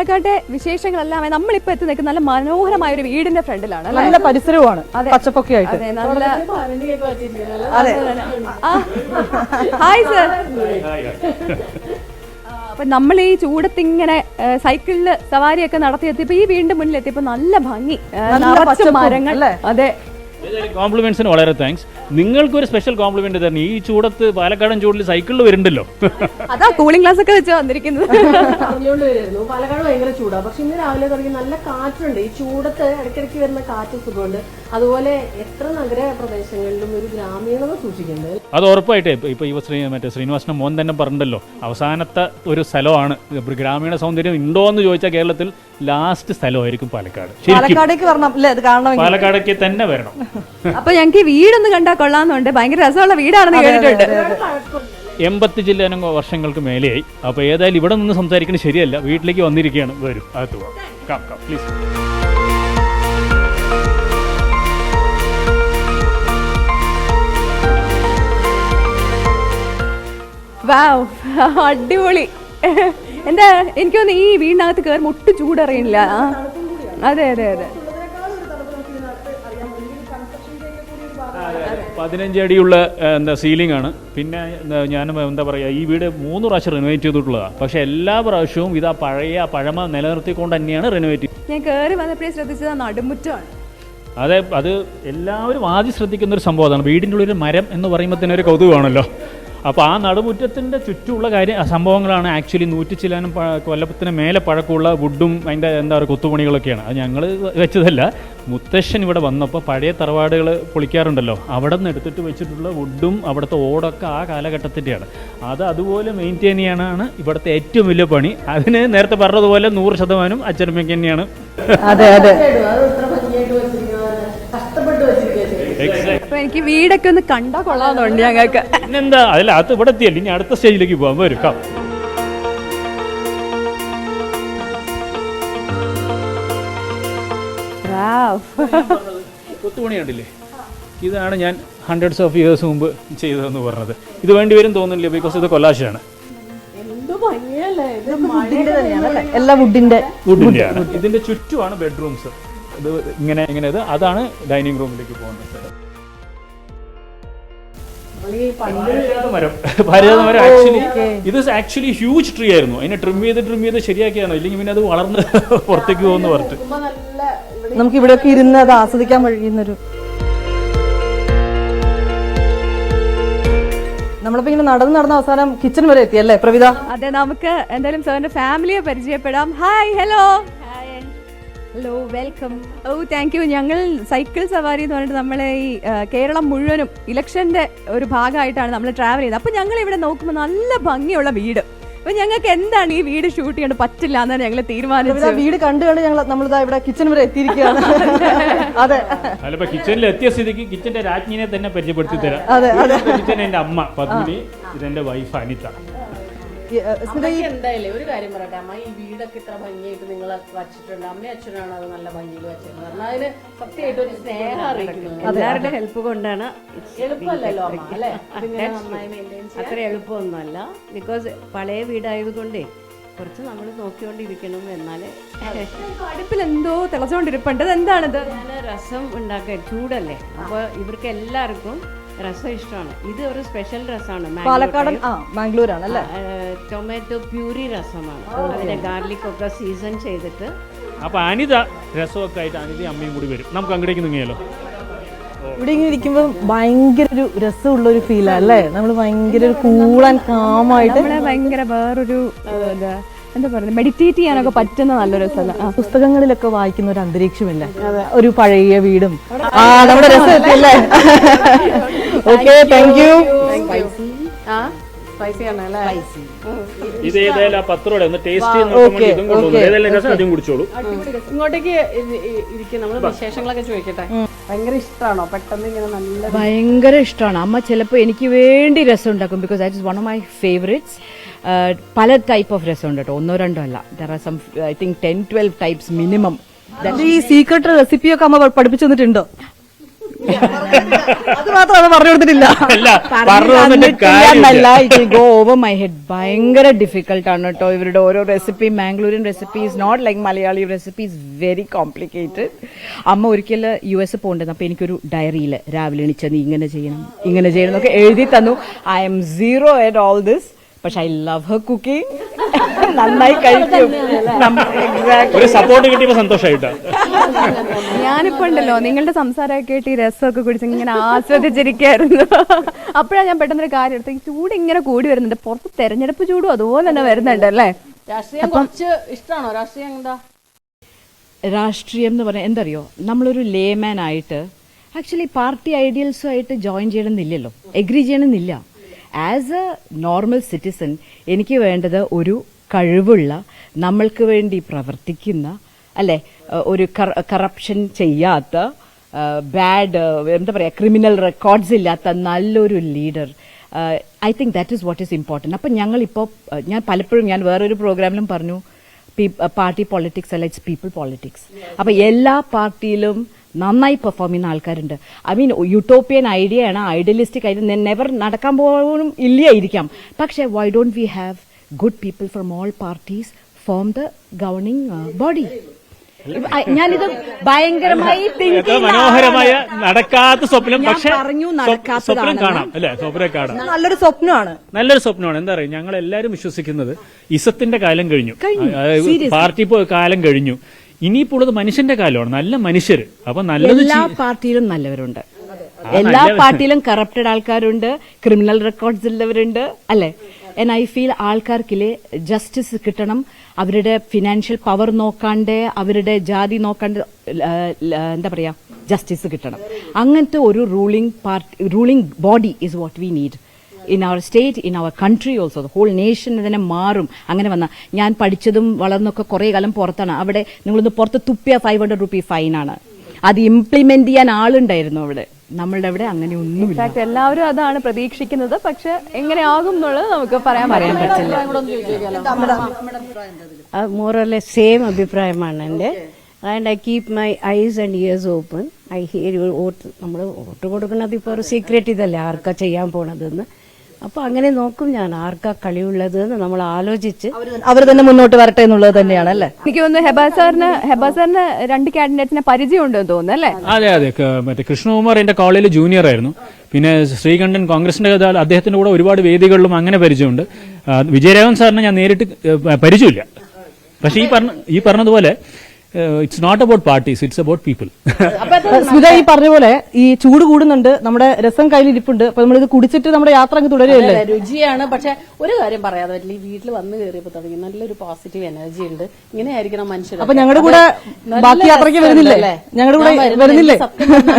പാലക്കാട്ടെ വിശേഷങ്ങളെല്ലാം നമ്മളിപ്പോ എത്തി നിൽക്കുന്ന നല്ല മനോഹരമായ ഒരു വീടിന്റെ ഫ്രണ്ടിലാണ്. നല്ല പരിസരവുമാണ്, പച്ചപ്പൊക്കെ ആയിട്ട്. Hi sir. അപ്പൊ നമ്മൾ ഈ ചൂടത്തിങ്ങനെ സൈക്കിളില് സവാരിയൊക്കെ നടത്തിയെത്തിയപ്പോ ഈ വീടിന്റെ മുന്നിൽ എത്തിയപ്പോ നല്ല ഭംഗി, നിറച്ച മരങ്ങൾ. അതെ, കോംപ്ലിമെന്റ്സിന് വളരെ താങ്ക്സ്. നിങ്ങൾക്കൊരു സ്പെഷ്യൽ കോംപ്ലിമെന്റ് തരണം. ഈ ചൂടത്ത് പാലക്കാടൻ ചൂടിൽ സൈക്കിളിൽ വരുന്നുണ്ടല്ലോ. അതാ കൂളിംഗ് ഗ്ലാസ് ഒക്കെ വെച്ച് വന്നിരിക്കുന്നത്. പറഞ്ഞുകൊണ്ട് വരുന്നു പാലക്കാട് ഭയങ്കര ചൂടാണ്, പക്ഷെ ഇന്ന് രാവിലെ തുടങ്ങി നല്ല കാറ്റുണ്ട്. ഈ ചൂടത്ത് ഇടയ്ക്കിടയ്ക്ക് വരുന്ന കാറ്റ് സുഖമുണ്ട്. അതുപോലെ എത്ര നഗര പ്രദേശങ്ങളിലും ഒരു ഗ്രാമീണത സൂക്ഷിക്കുന്നുണ്ട്. അത് ഉറപ്പായിട്ടേ ഇപ്പൊ മറ്റേ ശ്രീനിവാസന്റെ മോൻ തന്നെ പറഞ്ഞല്ലോ, അവസാനത്തെ ഒരു സ്ഥലമാണ് ഗ്രാമീണ സൗന്ദര്യം ഉണ്ടോ എന്ന് ചോദിച്ചാൽ കേരളത്തിൽ ലാസ്റ്റ് സ്ഥലമായിരിക്കും പാലക്കാട്. പാലക്കാടേക്ക് വരണം അല്ലേ? അത് കാണണമെങ്കിൽ പാലക്കാടേക്ക് തന്നെ വരണം. അപ്പൊ ഞങ്ങൾക്ക് വീടൊന്ന് കണ്ടാൽ കൊള്ളാന്നുണ്ട്. ഭയങ്കര രസമുള്ള വീടാണെന്ന് കേട്ടിട്ടുണ്ട്. 80 വർഷങ്ങൾക്ക് മേലെയായി. അപ്പൊ ഏതായാലും ഇവിടെ നിന്ന് സംസാരിക്കുന്നത് ശരിയല്ല. വീട്ടിലേക്ക് വന്നിരിക്കുകയാണ്. വരും, അകത്ത് പോവാം. പ്ലീസ്. വാവ്, അടിപൊളി. എന്താ എനിക്ക് തോന്നുന്നു ഈ വീടിനകത്ത് കയറി മുട്ട് ചൂടറിയില്ല. അതെ അതെ അതെ. 15 അടിയുള്ള സീലിംഗ് ആണ്. പിന്നെ ഞാൻ എന്താ പറയുക, ഈ വീട് 3 പ്രാവശ്യം റിനോവേറ്റ് ചെയ്തിട്ടുള്ളതാണ്. പക്ഷെ എല്ലാ പ്രാവശ്യവും ഇത് ആ പഴമ നിലനിർത്തിക്കൊണ്ട് തന്നെയാണ് റിനോവേറ്റ് ചെയ്തത്. ഞാൻ കയറി വന്നപ്പോഴേ ശ്രദ്ധിച്ചത് നടുമുറ്റമാണ്. അതെ, അത് എല്ലാവരും ആദ്യം ശ്രദ്ധിക്കുന്ന ഒരു സംഭവമാണ്. വീടിൻ്റെ ഉള്ളിൽ മരം എന്ന് പറയുമ്പോൾ തന്നെ ഒരു കൗതുകമാണല്ലോ. അപ്പോൾ ആ നടുമുറ്റത്തിൻ്റെ ചുറ്റുമുള്ള സംഭവങ്ങളാണ് ആക്ച്വലി 100 കൊല്ലത്തിന് മേലെ പഴക്കമുള്ള വുഡും അതിൻ്റെ എന്താ പറയുക കൊത്തുപണികളൊക്കെയാണ്. അത് ഞങ്ങൾ വെച്ചതല്ല. മുത്തശ്ശൻ ഇവിടെ വന്നപ്പോൾ പഴയ തറവാടുകൾ പൊളിക്കാറുണ്ടല്ലോ, അവിടെ നിന്ന് എടുത്തിട്ട് വെച്ചിട്ടുള്ള വുഡും അവിടുത്തെ ഓടൊക്കെ ആ കാലഘട്ടത്തിൻ്റെയാണ്. അത് അതുപോലെ മെയിൻറ്റെയിൻ ചെയ്യാനാണ് ഇവിടുത്തെ ഏറ്റവും വലിയ പണി. അതിന് നേരത്തെ പറഞ്ഞതുപോലെ 100% അച്ഛനമ്മയ്ക്ക് തന്നെയാണ്. അതെ അതെ. അപ്പൊ എനിക്ക് വീടൊക്കെ ഒന്ന് കണ്ടാ കൊള്ളാന്നുണ്ട് ഞങ്ങൾക്ക്. പിന്നെന്താ, അതിൽ അത് ഇവിടെ എത്തിയല്ലേ, ഇനി അടുത്ത സ്റ്റേജിലേക്ക് പോകാൻ വരും. കൊത്തുപണി കണ്ടില്ലേ? ഇതാണ് ഞാൻ ഹൺഡ്രഡ്സ് ഓഫ് ഇയേഴ്സ് മുമ്പ് ചെയ്തതെന്ന് പറഞ്ഞത്. ഇത് വേണ്ടി വരും തോന്നുന്നില്ല, ബിക്കോസ് ഇത് കൊല്ലാശാണ്. എല്ലാ വുഡിന്റെയാണ്. ഇതിന്റെ ചുറ്റുമാണ് ബെഡ്റൂംസ്. ഇത് ഇങ്ങനെ അതാണ് ഡൈനിങ് റൂമിലേക്ക് പോകുന്ന സ്ഥലം. ഭാരതമരം ആക്ച്വലി ഹ്യൂജ് ട്രീ ആയിരുന്നു. അതിനെ ട്രിം ചെയ്ത് ശരിയാക്കിയാണ്. ഇല്ലെങ്കിൽ പിന്നെ അത് വളർന്ന് പുറത്തേക്ക് പോകുന്ന പറഞ്ഞു. നമുക്ക് ഇവിടെയൊക്കെ ഇരുന്ന് അത് ആസ്വദിക്കാൻ കഴിയുന്നൊരു. നമ്മളിപ്പോ ഇങ്ങനെ നടന്ന് അവസാനം കിച്ചൺ വരെ എത്തിയല്ലേ പ്രവിത? അതെ, നമുക്ക് എന്തായാലും സാറിന്റെ ഫാമിലിയെ പരിചയപ്പെടാം. Hi, hello. Hello, welcome. Oh, thank you. ഞങ്ങൾ സൈക്കിൾ സവാരി എന്ന് പറഞ്ഞിട്ട് നമ്മളെ ഈ കേരളം മുഴുവനും ഇലക്ഷന്റെ ഒരു ഭാഗമായിട്ടാണ് നമ്മൾ ട്രാവൽ ചെയ്തത്. അപ്പൊ ഞങ്ങൾ ഇവിടെ നോക്കുമ്പോൾ നല്ല ഭംഗിയുള്ള വീട്. അപ്പൊ ഞങ്ങൾക്ക് എന്താണ് ഈ വീട് ഷൂട്ട് ചെയ്യാൻ പറ്റില്ല എന്നാണ് ഞങ്ങൾ തീരുമാനിച്ചത്. വീട് കണ്ട് നമ്മളിതാ ഇവിടെ കിച്ചൺ വരെ എത്തിയിരിക്കുകയാണ്. അതെ, അല്ല, കിച്ചണിൽ എത്തിയ സ്ഥിതിക്ക് കിച്ചന്റെ രാജ്ഞിനെ തന്നെ പരിചയപ്പെടുത്തി തരാം. കിച്ചൻ എന്റെ അമ്മ പത്മിനി, ഇതെന്റെ വൈഫ് അനിത. എന്തായാലും ഒരു കാര്യം പറയട്ടെ അമ്മ, ഈ വീടൊക്കെ ഇത്ര ഭംഗിയായിട്ട് നിങ്ങൾ വച്ചിട്ടുണ്ട്. അമ്മയും അച്ഛനാണ് അത് നല്ല ഭംഗിയിൽ വെച്ചിരുന്നത്. അതിന് സത്യമായിട്ട് ഒരു സ്നേഹം അറിയിക്കുന്നു. എല്ലാവരുടെ ഹെൽപ്പ് കൊണ്ടാണ്. എളുപ്പമല്ലല്ലോ അമ്മ, അല്ലേ? അത്ര എളുപ്പമൊന്നുമല്ല. ബിക്കോസ് പഴയ വീടായതുകൊണ്ടേ കുറച്ച് നമ്മൾ നോക്കിക്കൊണ്ടിരിക്കണം. എന്നാലേ അടുപ്പിൽ എന്തോ തിളച്ചോണ്ടിരിപ്പുണ്ട്. എന്താണിത്? ഞാൻ രസം ഉണ്ടാക്കാൻ, ചൂടല്ലേ, അപ്പോൾ ഇവർക്ക് എല്ലാവർക്കും രസം ഇഷ്ടമാണ്. ഇത് ഒരു സ്പെഷ്യൽ രസമാണ്. പാലക്കാടൻ മാംഗ്ലൂരാണ് അല്ലേ? ടൊമാറ്റോ പ്യൂരി രസമാണ്. അതിന്റെ ഗാർലിക് ഒക്കെ സീസൺ ചെയ്തിട്ട്. അപ്പൊ അനിത രസമൊക്കെ ആയിട്ട് അനിത അമ്മയും കൂടി വരും. നമുക്ക് അങ്ങോട്ടേക്ക് നീങ്ങിയാലോ? ഇവിടെ ഇങ്ങനെ ഇരിക്കുമ്പോൾ ഭയങ്കര ഒരു രസമുള്ള ഒരു ഫീലാ അല്ലേ? നമ്മൾ ഭയങ്കര ഒരു കൂൾ ആൻഡ് കാം ആയിട്ട് ഭയങ്കര വേറൊരു എന്താ പറയുക, മെഡിറ്റേറ്റ് ചെയ്യാനൊക്കെ പറ്റുന്ന നല്ലൊരു സ്ഥലം. പുസ്തകങ്ങളിലൊക്കെ വായിക്കുന്ന ഒരു അന്തരീക്ഷമില്ല, ഒരു പഴയ വീടും. നമ്മുടെ രസം എത്തിയല്ലേ? Okay, thank you. ഇത് ഏതായാലും ആ 10 രൂപ ഒന്ന് ടേസ്റ്റ് ഇതും കുടിച്ചോളൂ. ഇങ്ങോട്ടേക്ക് ഇരിക്കും. നമ്മൾ വിശേഷങ്ങളൊക്കെ ചോദിക്കട്ടെ. ഭയങ്കര ഇഷ്ടമാണോ? പെട്ടെന്ന് ഇങ്ങനെ നല്ല ഭയങ്കര ഇഷ്ടമാണ്. അമ്മ ചിലപ്പോൾ എനിക്ക് വേണ്ടി രസം ഉണ്ടാക്കും. Because that is one of my favourites. പല ടൈപ്പ് ഓഫ് രസം ഉണ്ട് കേട്ടോ, 1-2 അല്ല. There are some I think 10-12 types minimum. ഈ സീക്രട്ട് റെസിപ്പിയൊക്കെ അമ്മ പഠിപ്പിച്ചു തന്നിട്ടുണ്ടോ? അത് മാത്രമാണ് പറഞ്ഞു കൊടുത്തിട്ടില്ല. അല്ല, പറഞ്ഞു തന്നിട്ട് എന്നല്ല, it will go over my head. ഭയങ്കര ഡിഫിക്കൽട്ട് ആണ് കേട്ടോ ഇവരുടെ ഓരോ recipe. Mangalorean recipe is not like Malayali recipe, is very complicated. അമ്മ ഒരിക്കൽ US പോകേണ്ടത്, അപ്പൊ എനിക്കൊരു ഡയറിയിൽ രാവിലെ എണീച്ച നീ ഇങ്ങനെ ചെയ്യണം എന്നൊക്കെ എഴുതി തന്നു. I M zero at all this, പക്ഷെ ഐ ലവ് ഹർ കുക്കിംഗ്. നന്നായി കഴിക്കും. ഒരു സപ്പോർട്ട് കിട്ടിയപ്പോ സന്തോഷമായിട്ടാ. ഞാനിപ്പോ ഉണ്ടല്ലോ നിങ്ങളുടെ സംസാരമൊക്കെ കേട്ട് ഈ രസമൊക്കെ കുടിച്ച് ഇങ്ങനെ ആസ്വദിച്ചിരിക്കായിരുന്നു. അപ്പോഴാണ് ഞാൻ പെട്ടെന്നൊരു കാര്യം എടുത്ത്, ഈ ചൂട് ഇങ്ങനെ കൂടി വരുന്നുണ്ട്, പുറത്ത് തെരഞ്ഞെടുപ്പ് ചൂടും അതുപോലെ തന്നെ വരുന്നുണ്ട് അല്ലേ? രാഷ്ട്രീയം കുറച്ച് ഇഷ്ടമാണോ? രാഷ്ട്രീയം എന്താ? രാഷ്ട്രീയം എന്ന് പറഞ്ഞാൽ എന്തറിയോ, നമ്മളൊരു ലേമാൻ ആയിട്ട് ആക്ച്വലി പാർട്ടി ഐഡിയൽസുമായിട്ട് ജോയിൻ ചെയ്യണമെന്നില്ലല്ലോ, എഗ്രി ചെയ്യണമെന്നില്ല. ആസ് എ നോർമൽ സിറ്റിസൺ എനിക്ക് വേണ്ടത് ഒരു കഴിവുള്ള, നമ്മൾക്ക് വേണ്ടി പ്രവർത്തിക്കുന്ന, അല്ലെ, ഒരു കറപ്ഷൻ ചെയ്യാത്ത, ബാഡ് എന്താ പറയുക, ക്രിമിനൽ റെക്കോർഡ്സ് ഇല്ലാത്ത നല്ലൊരു leader. I think that is what is important. അപ്പം ഞങ്ങളിപ്പോൾ ഞാൻ പലപ്പോഴും വേറൊരു പ്രോഗ്രാമിലും പറഞ്ഞു, പാർട്ടി പൊളിറ്റിക്സ് അല്ല, ഇറ്റ്സ് പീപ്പിൾ പൊളിറ്റിക്സ്. അപ്പം എല്ലാ പാർട്ടിയിലും നന്നായി പെർഫോം ചെയ്യുന്ന ആൾക്കാരുണ്ട്. ഐ മീൻ യൂട്ടോപ്യൻ ഐഡിയ ആണ്, ഐഡിയലിസ്റ്റിക് ഐഡിയ നെവർ നടക്കാൻ പോലും ഇല്ലായിരിക്കാം. പക്ഷേ why don't we have good people from all parties form the governing body? ഞാനിത് ഭയങ്കരമായി മനോഹരമായ നടക്കാത്ത സ്വപ്നം, പക്ഷെ പറഞ്ഞു സ്വപ്നം നടക്കാത്തതാണ്. കാണാം അല്ലെ? സ്വപ്നം കാണാം. നല്ലൊരു സ്വപ്നമാണ്. നല്ലൊരു സ്വപ്നമാണ്. എന്താ പറയുക, ഞങ്ങൾ എല്ലാവരും വിശ്വസിക്കുന്നത് ഇസത്തിന്റെ കാലം കഴിഞ്ഞു, പാർട്ടി കാലം കഴിഞ്ഞു. ഇനിയിപ്പോൾ ഉള്ളത് മനുഷ്യന്റെ കാലമാണ്. നല്ല മനുഷ്യർ. അപ്പൊ നല്ലത് എല്ലാ പാർട്ടിയിലും നല്ലവരുണ്ട്, എല്ലാ പാർട്ടിയിലും കറപ്റ്റഡ് ആൾക്കാരുണ്ട്, ക്രിമിനൽ റെക്കോർഡ്സ് ഉള്ളവരുണ്ട്, അല്ലെ? ആൻഡ് ഐ ഫീൽ ആൾക്കാർക്കില്ലേ ജസ്റ്റിസ് കിട്ടണം. അവരുടെ ഫിനാൻഷ്യൽ പവർ നോക്കാണ്ട്, അവരുടെ ജാതി നോക്കാണ്ട്, എന്താ പറയാ, ജസ്റ്റിസ് കിട്ടണം. അങ്ങനത്തെ ഒരു ruling body is what we need in our state, in our country also. The whole nation തന്നെ മാറും അങ്ങനെ വന്ന. ഞാൻ പഠിച്ചതും വളർന്നൊക്കെ കുറേ കാലം പുറത്താണ്. അവിടെ നിങ്ങളൊന്ന് പുറത്ത് തുപ്പിയ 500 രൂപ ഫൈനാണ്. അത് ഇംപ്ലിമെന്റ് ചെയ്യാൻ ആളുണ്ടായിരുന്നു അവിടെ. നമ്മളുടെ അവിടെ അങ്ങനെ ഒന്നുമില്ല. എല്ലാവരും അതാണ് പ്രതീക്ഷിക്കുന്നത്. പക്ഷെ എങ്ങനെയാകും എന്നുള്ളത് നമുക്ക് പറയാൻ പറ്റില്ല. മോറലെസ് സെയിം അഭിപ്രായമാണ് എൻ്റെ. And I keep my eyes and years open. I here vote. നമ്മൾ വോട്ട് കൊടുക്കുന്നത് ഇപ്പോൾ ഒരു സീക്രട്ട് ഇതല്ലേ, ആർക്കാ ചെയ്യാൻ പോണതെന്ന്. അപ്പൊ അങ്ങനെ നോക്കും ഞാൻ, ആർക്കാ കളിയുള്ളത് എന്ന് നമ്മൾ ആലോചിച്ച് അവർ തന്നെ മുന്നോട്ട് വരട്ടെ എന്നുള്ളത് തന്നെയാണ് അല്ലേ? എനിക്ക് തോന്നുന്നു ഹെബ സാറിന് 2 കാൻഡിഡേറ്റ്സിനെ പരിചയം ഉണ്ടെന്ന് തോന്നുന്നു അല്ലേ? അതെ അതെ. മറ്റേ കൃഷ്ണകുമാർ എന്റെ കോളേജിൽ ജൂനിയർ ആയിരുന്നു. പിന്നെ ശ്രീകണ്ഠൻ കോൺഗ്രസിന്റെ അദ്ദേഹത്തിന്റെ കൂടെ ഒരുപാട് വേദികളിലും അങ്ങനെ പരിചയമുണ്ട്. വിജയരാഘവൻ സാറിനെ ഞാൻ നേരിട്ട് പരിചയമില്ല. പക്ഷെ ഈ പറഞ്ഞതുപോലെ it's not about parties, it's about people. Smitha ഈ പറഞ്ഞ പോലെ ഈ ചൂട് കൂടുന്നുണ്ട്, നമ്മുടെ രസം കയ്യിലിരിപ്പുണ്ട്. അപ്പൊ നമ്മളിത് കുടിച്ചിട്ട് നമ്മുടെ യാത്ര അങ്ങ് തുടരുകയല്ലേ? രുചിയാണ്. പക്ഷെ ഒരു കാര്യം പറയാതെ പറ്റില്ല, ഈ വീട്ടിൽ വന്ന് കയറിയപ്പോ തുടങ്ങി നല്ലൊരു പോസിറ്റീവ് എനർജി ഉണ്ട്. ഇങ്ങനെ ആയിരിക്കണം മനുഷ്യർ. അപ്പൊ ഞങ്ങളുടെ കൂടെ ബാക്കി യാത്രയ്ക്ക് വരുന്നില്ലേ? ഞങ്ങളുടെ കൂടെ വരുന്നില്ലേ?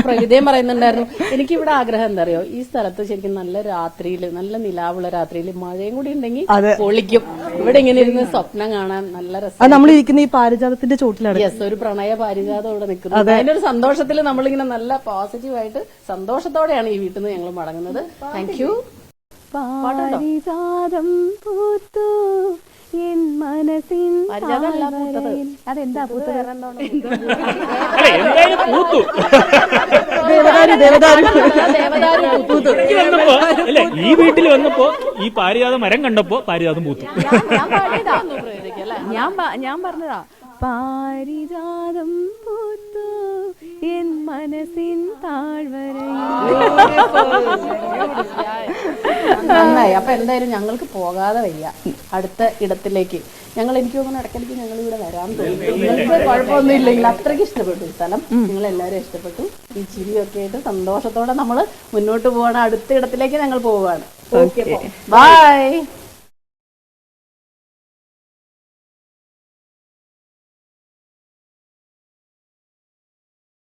പ്രവിതയും പറയുന്നുണ്ടായിരുന്നു. എനിക്കിവിടെ ആഗ്രഹം എന്താ അറിയോ, ഈ സ്ഥലത്ത് ശരിക്കും നല്ല രാത്രിയില്, നല്ല നിലാവുള്ള രാത്രിയില് മഴയും കൂടി ഉണ്ടെങ്കിൽ പൊളിക്കും. ഇവിടെ ഇങ്ങനെ ഇരുന്ന് സ്വപ്നം കാണാൻ നല്ല രസം. അത് നമ്മൾ ഇരിക്കുന്ന ഈ പാരിജാതത്തിന്റെ ചോട്ടിലാണ്. യെസ്, ഒരു പ്രണയ പാരിജാതം ഇവിടെ നിൽക്കുന്നത്. അതിന്റെ ഒരു സന്തോഷത്തിൽ നമ്മളിങ്ങനെ നല്ല പോസിറ്റീവായിട്ട് സന്തോഷത്തോടെയാണ് ഈ വീട്ടിൽ നിന്ന് ഞങ്ങൾ മടങ്ങുന്നത്. Thank you. പാരിജാതം പൂത്തു എൻ മനസ്സിൻ അതെന്താ പൂത്തത്? പൂത്തു. ഈ വീട്ടിൽ വന്നപ്പോ ഈ പാരിജാത മരം കണ്ടപ്പോ പാരിജാതം പൂത്തു. ഞാൻ പറഞ്ഞതാ, പാരിജാതം പൂത്തു എൻ മനസ്സിൻ താഴ്വരയിൽ. നന്നായി. അപ്പൊ എന്തായാലും ഞങ്ങൾക്ക് പോകാതെ വയ്യ അടുത്ത ഇടത്തിലേക്ക്. എനിക്ക് തോന്നുന്നു ഇടയ്ക്കിടയ്ക്ക് ഞങ്ങൾ ഇവിടെ വരാൻ തോന്നുന്നു. നിങ്ങൾക്ക് കുഴപ്പമൊന്നും ഇല്ലെങ്കിൽ അത്രയ്ക്ക് ഇഷ്ടപ്പെട്ടു ഈ സ്ഥലം. നിങ്ങൾ എല്ലാവരും ഇഷ്ടപ്പെട്ടു. ഈ ചിരിയൊക്കെ ആയിട്ട് സന്തോഷത്തോടെ നമ്മൾ മുന്നോട്ട് പോവാണ്. അടുത്ത ഇടത്തിലേക്ക് ഞങ്ങൾ പോവുകയാണ്. Okay, by.